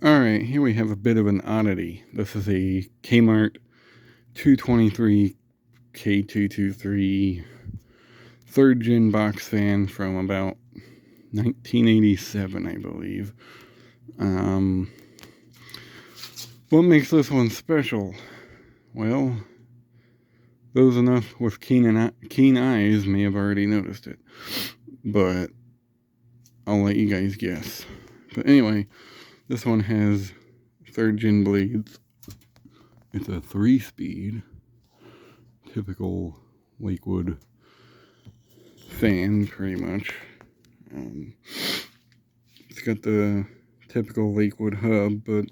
Alright, here we have a bit of an oddity. This is a Kmart 223 K223 third gen box fan from about 1987, I believe. What makes this one special? Well, those enough with keen eyes may have already noticed it, but I'll let you guys guess. But anyway, this one has third gen blades. It's a 3-speed, typical Lakewood fan, pretty much. It's got the typical Lakewood hub, but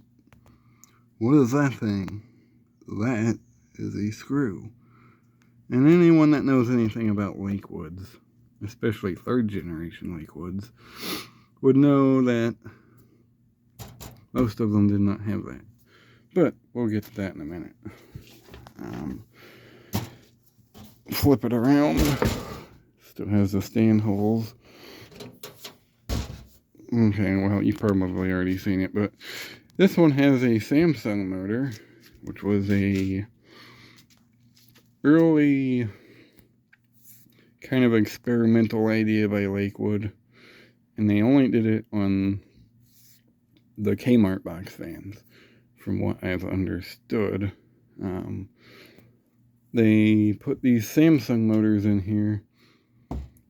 what is that thing? That is a screw. And anyone that knows anything about Lakewoods, especially third generation Lakewoods, would know that most of them did not have that. But we'll get to that in a minute. Flip it around. Still has the stand holes. Okay, well, you've probably already seen it, but this one has a Samsung motor, which was a early kind of experimental idea by Lakewood, and they only did it on the Kmart box fans, from what I've understood. They put these Samsung motors in here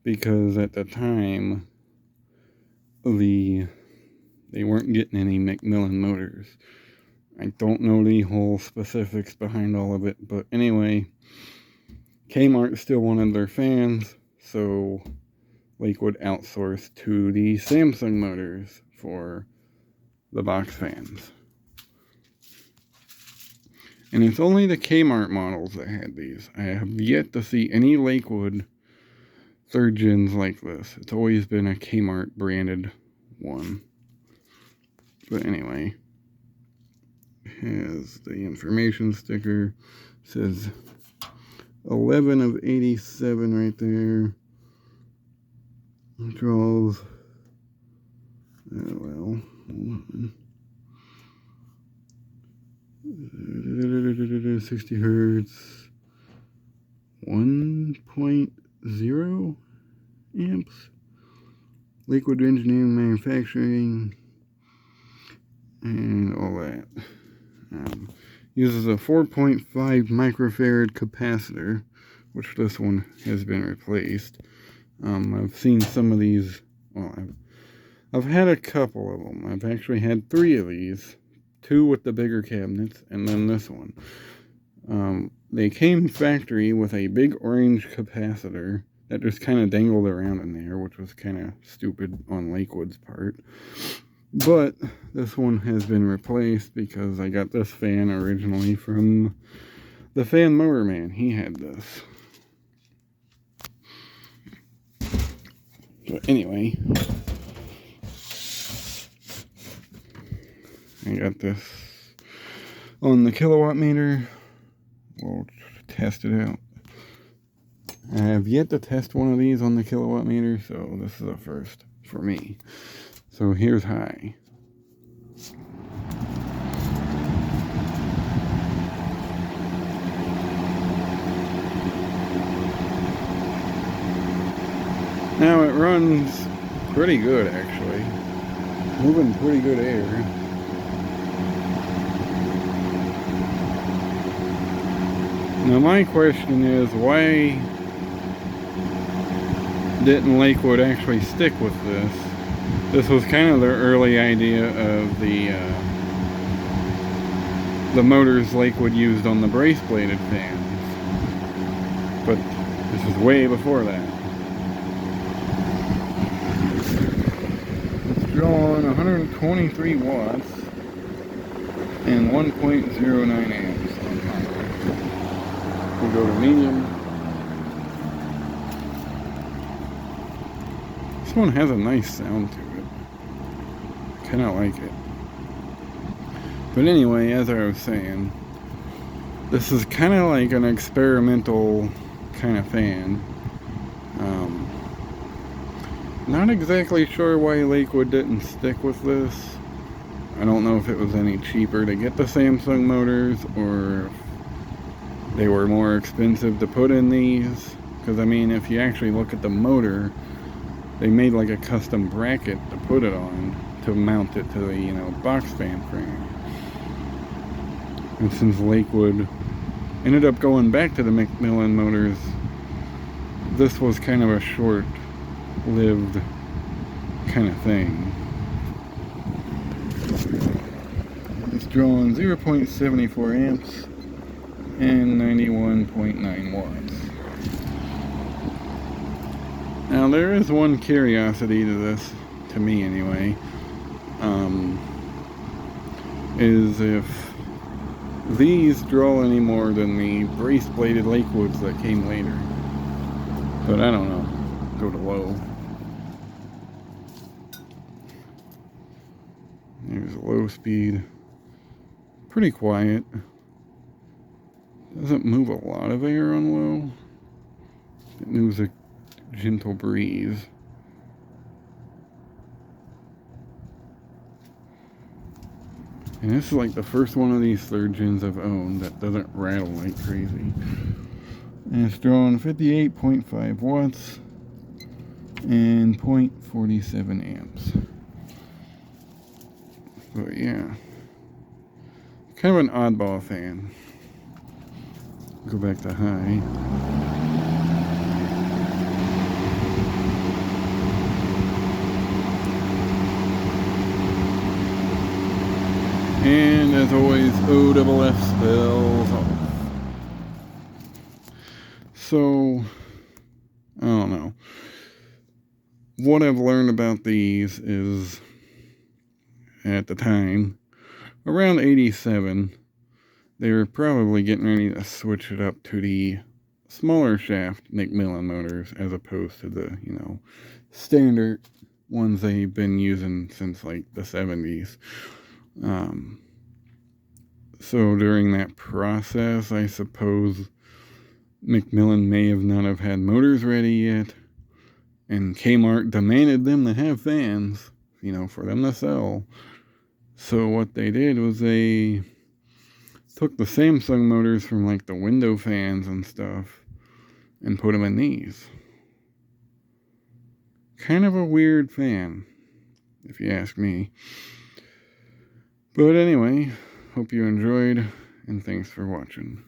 because at the time they weren't getting any Macmillan motors. I don't know the whole specifics behind all of it, but anyway, Kmart still wanted their fans, so Lakewood outsourced to the Samsung motors for the box fans. And it's only the Kmart models that had these. I have yet to see any Lakewood third gens like this. It's always been a Kmart branded one. But anyway, it has the information sticker. It says 11 of 87 right there. It draws, well, 60 hertz, 1.0 amps, Lakewood engineering, manufacturing, and all that. Uses a 4.5 microfarad capacitor, which this one has been replaced. I've seen some of these. Well, I've had a couple of them. I've actually had 3 of these, 2 with the bigger cabinets, and then this one. They came factory with a big orange capacitor that just kind of dangled around in there, which was kind of stupid on Lakewood's part. But this one has been replaced because I got this fan originally from the Fan Mower Man. He had this. But anyway, I got this on the kilowatt meter. We'll test it out. I have yet to test one of these on the kilowatt meter, so this is a first for me. So here's high. Now it runs pretty good, actually. Moving pretty good air. Now my question is, why didn't Lakewood actually stick with this? This was kind of their early idea of the motors Lakewood used on the brace-bladed fans. But this is way before that. It's drawing 123 watts and 1.09 amps on power. We'll go to medium. This one has a nice sound to it. Kind of like it. But anyway, as I was saying, this is kind of like an experimental kind of fan. Not exactly sure why Lakewood didn't stick with this. I don't know if it was any cheaper to get the Samsung motors or if they were more expensive to put in these. Because I mean, if you actually look at the motor, they made like a custom bracket to put it on to mount it to the, you know, box fan frame. And since Lakewood ended up going back to the Macmillan motors, this was kind of a short-lived kind of thing. It's drawing 0.74 amps and 91.9 watts. Now there is one curiosity to this, to me anyway, is if these draw any more than the brace-bladed Lakewoods that came later. But I don't know. Go to low. There's low speed. Pretty quiet. Doesn't move a lot of air on low. It moves a gentle breeze. And this is like the first one of these third gens I've owned that doesn't rattle like crazy. And it's drawing 58.5 watts and 0.47 amps. But yeah, kind of an oddball fan. Go back to high. And as always, OFF spells off. So, I don't know. What I've learned about these is, at the time, around 87, they were probably getting ready to switch it up to the smaller shaft Macmillan motors as opposed to the, you know, standard ones they've been using since like the 70s. So during that process, I suppose Macmillan may have not have had motors ready yet, and Kmart demanded them to have fans, you know, for them to sell. So what they did was they took the Samsung motors from like the window fans and stuff and put them in these. Kind of a weird fan, if you ask me. But anyway, hope you enjoyed, and thanks for watching.